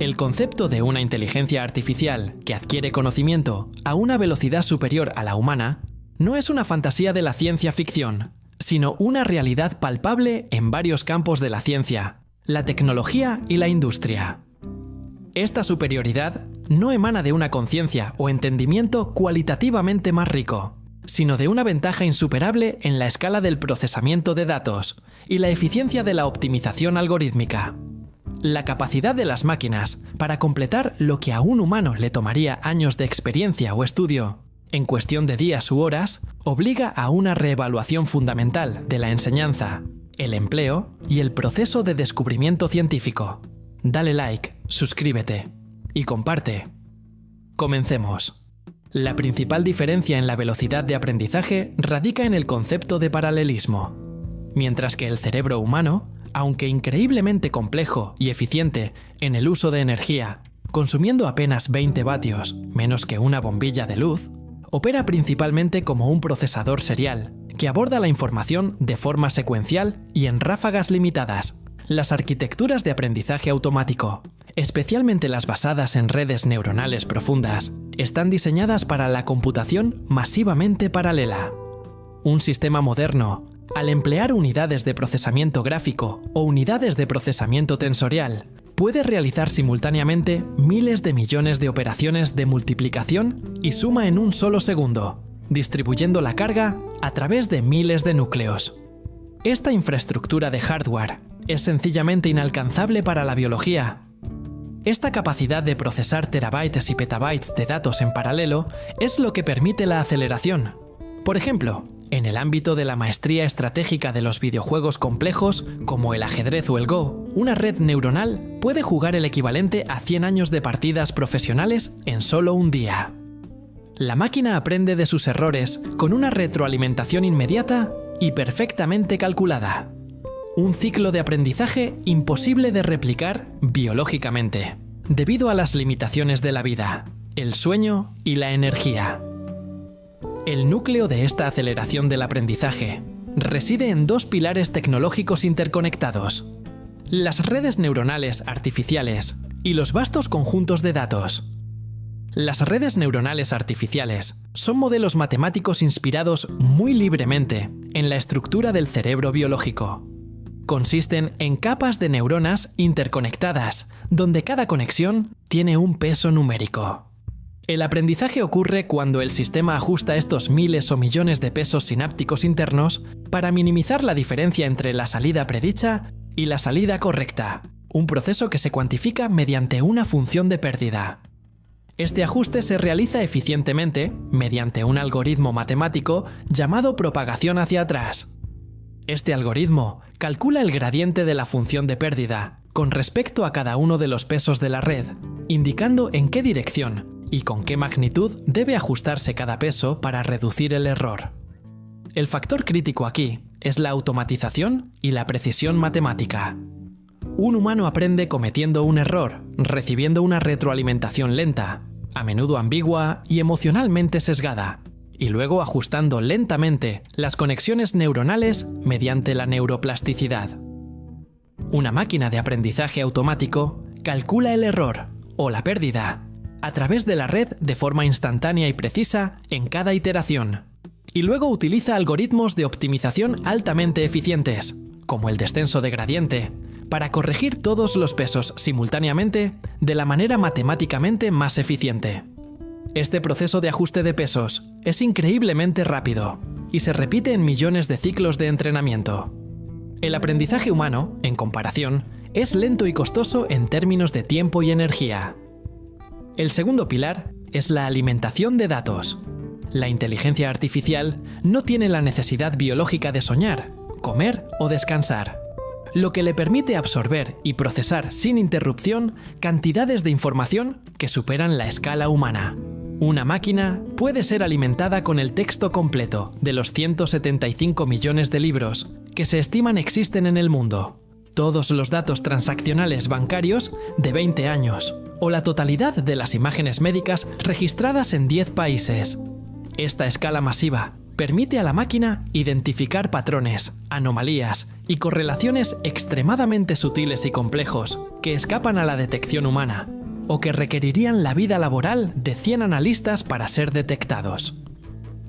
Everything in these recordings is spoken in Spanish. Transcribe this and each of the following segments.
El concepto de una inteligencia artificial que adquiere conocimiento a una velocidad superior a la humana no es una fantasía de la ciencia ficción, sino una realidad palpable en varios campos de la ciencia, la tecnología y la industria. Esta superioridad no emana de una conciencia o entendimiento cualitativamente más rico, sino de una ventaja insuperable en la escala del procesamiento de datos y la eficiencia de la optimización algorítmica. La capacidad de las máquinas para completar lo que a un humano le tomaría años de experiencia o estudio, en cuestión de días u horas, obliga a una reevaluación fundamental de la enseñanza, el empleo y el proceso de descubrimiento científico. Dale like, suscríbete y comparte. Comencemos. La principal diferencia en la velocidad de aprendizaje radica en el concepto de paralelismo. Mientras que el cerebro humano, aunque increíblemente complejo y eficiente en el uso de energía, consumiendo apenas 20 vatios, menos que una bombilla de luz, opera principalmente como un procesador serial, que aborda la información de forma secuencial y en ráfagas limitadas. Las arquitecturas de aprendizaje automático, especialmente las basadas en redes neuronales profundas, están diseñadas para la computación masivamente paralela. Un sistema moderno, al emplear unidades de procesamiento gráfico o unidades de procesamiento tensorial, puede realizar simultáneamente miles de millones de operaciones de multiplicación y suma en un solo segundo, distribuyendo la carga a través de miles de núcleos. Esta infraestructura de hardware es sencillamente inalcanzable para la biología. Esta capacidad de procesar terabytes y petabytes de datos en paralelo es lo que permite la aceleración. Por ejemplo, en el ámbito de la maestría estratégica de los videojuegos complejos, como el ajedrez o el Go, una red neuronal puede jugar el equivalente a 100 años de partidas profesionales en solo un día. La máquina aprende de sus errores con una retroalimentación inmediata y perfectamente calculada. Un ciclo de aprendizaje imposible de replicar biológicamente, debido a las limitaciones de la vida, el sueño y la energía. El núcleo de esta aceleración del aprendizaje reside en dos pilares tecnológicos interconectados: las redes neuronales artificiales y los vastos conjuntos de datos. Las redes neuronales artificiales son modelos matemáticos inspirados muy libremente en la estructura del cerebro biológico. Consisten en capas de neuronas interconectadas, donde cada conexión tiene un peso numérico. El aprendizaje ocurre cuando el sistema ajusta estos miles o millones de pesos sinápticos internos para minimizar la diferencia entre la salida predicha y la salida correcta, un proceso que se cuantifica mediante una función de pérdida. Este ajuste se realiza eficientemente mediante un algoritmo matemático llamado propagación hacia atrás. Este algoritmo calcula el gradiente de la función de pérdida con respecto a cada uno de los pesos de la red, indicando en qué dirección y con qué magnitud debe ajustarse cada peso para reducir el error. El factor crítico aquí es la automatización y la precisión matemática. Un humano aprende cometiendo un error, recibiendo una retroalimentación lenta, a menudo ambigua y emocionalmente sesgada, y luego ajustando lentamente las conexiones neuronales mediante la neuroplasticidad. Una máquina de aprendizaje automático calcula el error o la pérdida a través de la red de forma instantánea y precisa en cada iteración, y luego utiliza algoritmos de optimización altamente eficientes, como el descenso de gradiente, para corregir todos los pesos simultáneamente de la manera matemáticamente más eficiente. Este proceso de ajuste de pesos es increíblemente rápido y se repite en millones de ciclos de entrenamiento. El aprendizaje humano, en comparación, es lento y costoso en términos de tiempo y energía. El segundo pilar es la alimentación de datos. La inteligencia artificial no tiene la necesidad biológica de soñar, comer o descansar, lo que le permite absorber y procesar sin interrupción cantidades de información que superan la escala humana. Una máquina puede ser alimentada con el texto completo de los 175 millones de libros que se estiman existen en el mundo, todos los datos transaccionales bancarios de 20 años, o la totalidad de las imágenes médicas registradas en 10 países. Esta escala masiva permite a la máquina identificar patrones, anomalías y correlaciones extremadamente sutiles y complejos que escapan a la detección humana, o que requerirían la vida laboral de 100 analistas para ser detectados.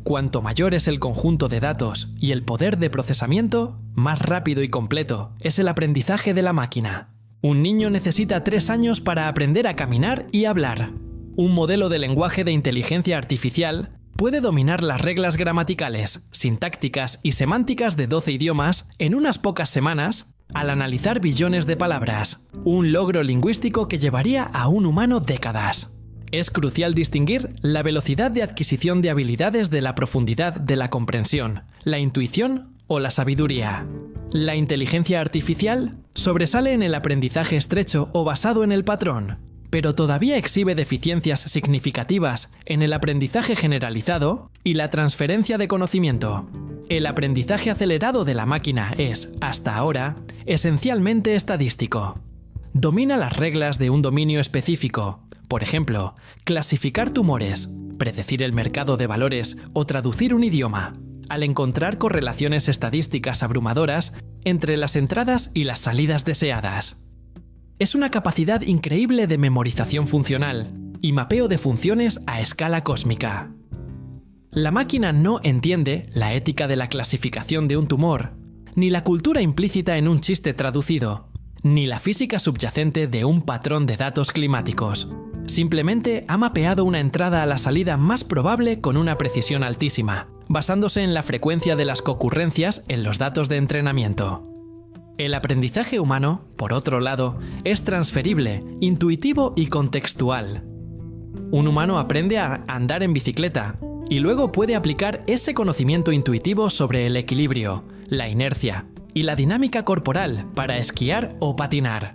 Cuanto mayor es el conjunto de datos y el poder de procesamiento, más rápido y completo es el aprendizaje de la máquina. Un niño necesita 3 años para aprender a caminar y hablar. Un modelo de lenguaje de inteligencia artificial puede dominar las reglas gramaticales, sintácticas y semánticas de 12 idiomas en unas pocas semanas al analizar billones de palabras, un logro lingüístico que llevaría a un humano décadas. Es crucial distinguir la velocidad de adquisición de habilidades de la profundidad de la comprensión, la intuición o la sabiduría. La inteligencia artificial sobresale en el aprendizaje estrecho o basado en el patrón, pero todavía exhibe deficiencias significativas en el aprendizaje generalizado y la transferencia de conocimiento. El aprendizaje acelerado de la máquina es, hasta ahora, esencialmente estadístico. Domina las reglas de un dominio específico, por ejemplo, clasificar tumores, predecir el mercado de valores o traducir un idioma, al encontrar correlaciones estadísticas abrumadoras entre las entradas y las salidas deseadas. Es una capacidad increíble de memorización funcional y mapeo de funciones a escala cósmica. La máquina no entiende la ética de la clasificación de un tumor, ni la cultura implícita en un chiste traducido, ni la física subyacente de un patrón de datos climáticos. Simplemente ha mapeado una entrada a la salida más probable con una precisión altísima, basándose en la frecuencia de las concurrencias en los datos de entrenamiento. El aprendizaje humano, por otro lado, es transferible, intuitivo y contextual. Un humano aprende a andar en bicicleta y luego puede aplicar ese conocimiento intuitivo sobre el equilibrio, la inercia y la dinámica corporal para esquiar o patinar.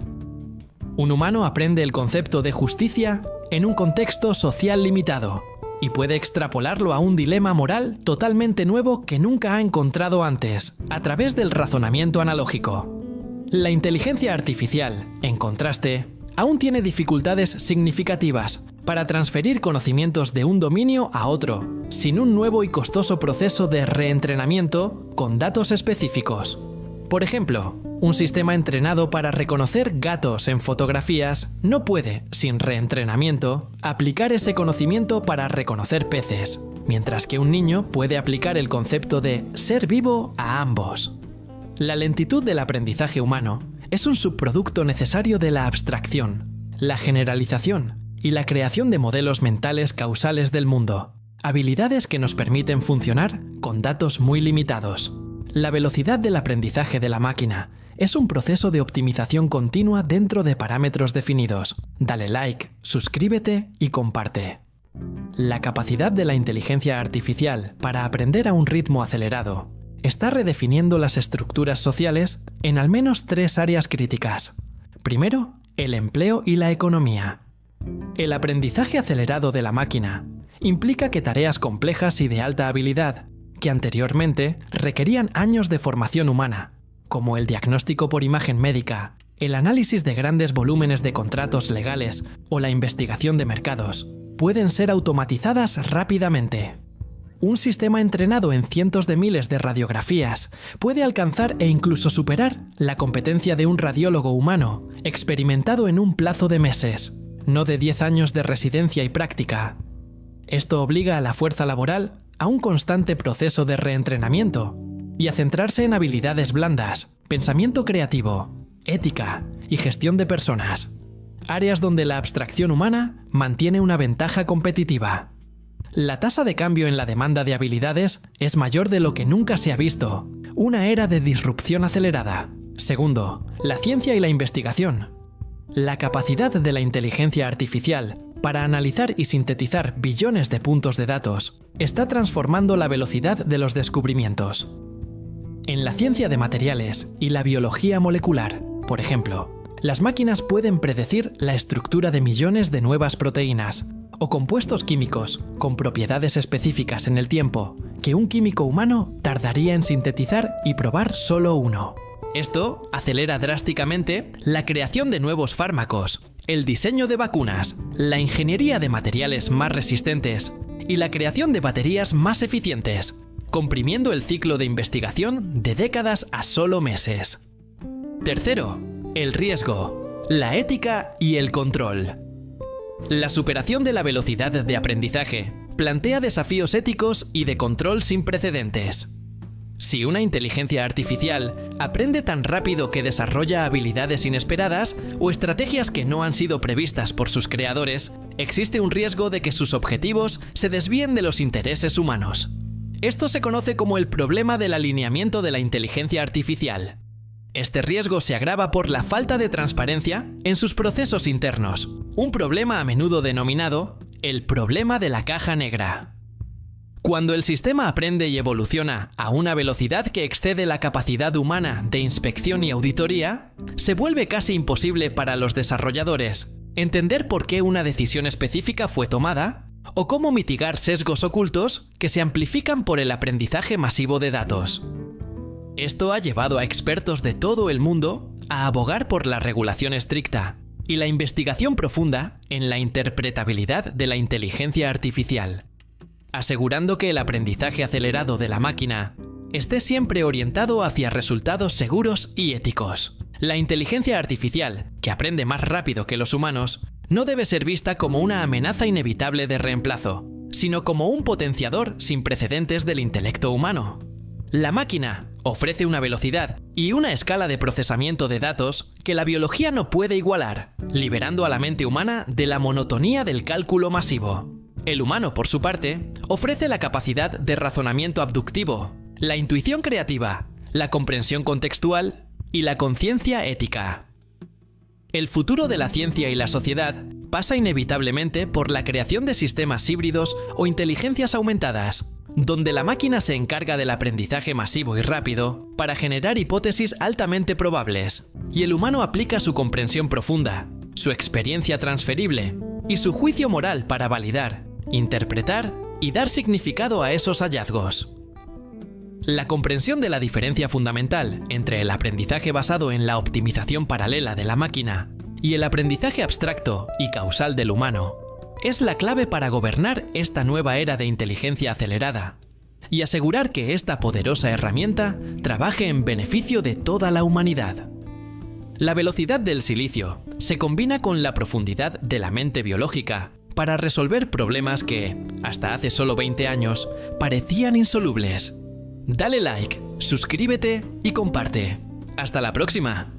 Un humano aprende el concepto de justicia en un contexto social limitado y puede extrapolarlo a un dilema moral totalmente nuevo que nunca ha encontrado antes, a través del razonamiento analógico. La inteligencia artificial, en contraste, aún tiene dificultades significativas para transferir conocimientos de un dominio a otro, sin un nuevo y costoso proceso de reentrenamiento con datos específicos. Por ejemplo, un sistema entrenado para reconocer gatos en fotografías no puede, sin reentrenamiento, aplicar ese conocimiento para reconocer peces, mientras que un niño puede aplicar el concepto de ser vivo a ambos. La lentitud del aprendizaje humano es un subproducto necesario de la abstracción, la generalización y la creación de modelos mentales causales del mundo, habilidades que nos permiten funcionar con datos muy limitados. La velocidad del aprendizaje de la máquina es un proceso de optimización continua dentro de parámetros definidos. Dale like, suscríbete y comparte. La capacidad de la inteligencia artificial para aprender a un ritmo acelerado está redefiniendo las estructuras sociales en al menos 3 áreas críticas. Primero, el empleo y la economía. El aprendizaje acelerado de la máquina implica que tareas complejas y de alta habilidad, que anteriormente requerían años de formación humana, como el diagnóstico por imagen médica, el análisis de grandes volúmenes de contratos legales o la investigación de mercados, pueden ser automatizadas rápidamente. Un sistema entrenado en cientos de miles de radiografías puede alcanzar e incluso superar la competencia de un radiólogo humano, experimentado en un plazo de meses, no de 10 años de residencia y práctica. Esto obliga a la fuerza laboral a un constante proceso de reentrenamiento y a centrarse en habilidades blandas, pensamiento creativo, ética y gestión de personas, áreas donde la abstracción humana mantiene una ventaja competitiva. La tasa de cambio en la demanda de habilidades es mayor de lo que nunca se ha visto, una era de disrupción acelerada. Segundo, la ciencia y la investigación. La capacidad de la inteligencia artificial para analizar y sintetizar billones de puntos de datos está transformando la velocidad de los descubrimientos. En la ciencia de materiales y la biología molecular, por ejemplo, las máquinas pueden predecir la estructura de millones de nuevas proteínas o compuestos químicos con propiedades específicas en el tiempo que un químico humano tardaría en sintetizar y probar solo uno. Esto acelera drásticamente la creación de nuevos fármacos, el diseño de vacunas, la ingeniería de materiales más resistentes y la creación de baterías más eficientes. comprimiendo el ciclo de investigación de décadas a solo meses. Tercero, el riesgo, la ética y el control. La superación de la velocidad de aprendizaje plantea desafíos éticos y de control sin precedentes. Si una inteligencia artificial aprende tan rápido que desarrolla habilidades inesperadas o estrategias que no han sido previstas por sus creadores, existe un riesgo de que sus objetivos se desvíen de los intereses humanos. Esto se conoce como el problema del alineamiento de la inteligencia artificial. Este riesgo se agrava por la falta de transparencia en sus procesos internos, un problema a menudo denominado el problema de la caja negra. Cuando el sistema aprende y evoluciona a una velocidad que excede la capacidad humana de inspección y auditoría, se vuelve casi imposible para los desarrolladores entender por qué una decisión específica fue tomada o cómo mitigar sesgos ocultos que se amplifican por el aprendizaje masivo de datos. Esto ha llevado a expertos de todo el mundo a abogar por la regulación estricta y la investigación profunda en la interpretabilidad de la inteligencia artificial, asegurando que el aprendizaje acelerado de la máquina esté siempre orientado hacia resultados seguros y éticos. La inteligencia artificial, que aprende más rápido que los humanos, no debe ser vista como una amenaza inevitable de reemplazo, sino como un potenciador sin precedentes del intelecto humano. La máquina ofrece una velocidad y una escala de procesamiento de datos que la biología no puede igualar, liberando a la mente humana de la monotonía del cálculo masivo. El humano, por su parte, ofrece la capacidad de razonamiento abductivo, la intuición creativa, la comprensión contextual y la conciencia ética. El futuro de la ciencia y la sociedad pasa inevitablemente por la creación de sistemas híbridos o inteligencias aumentadas, donde la máquina se encarga del aprendizaje masivo y rápido para generar hipótesis altamente probables, y el humano aplica su comprensión profunda, su experiencia transferible y su juicio moral para validar, interpretar y dar significado a esos hallazgos. La comprensión de la diferencia fundamental entre el aprendizaje basado en la optimización paralela de la máquina y el aprendizaje abstracto y causal del humano es la clave para gobernar esta nueva era de inteligencia acelerada y asegurar que esta poderosa herramienta trabaje en beneficio de toda la humanidad. La velocidad del silicio se combina con la profundidad de la mente biológica para resolver problemas que, hasta hace solo 20 años, parecían insolubles. Dale like, suscríbete y comparte. ¡Hasta la próxima!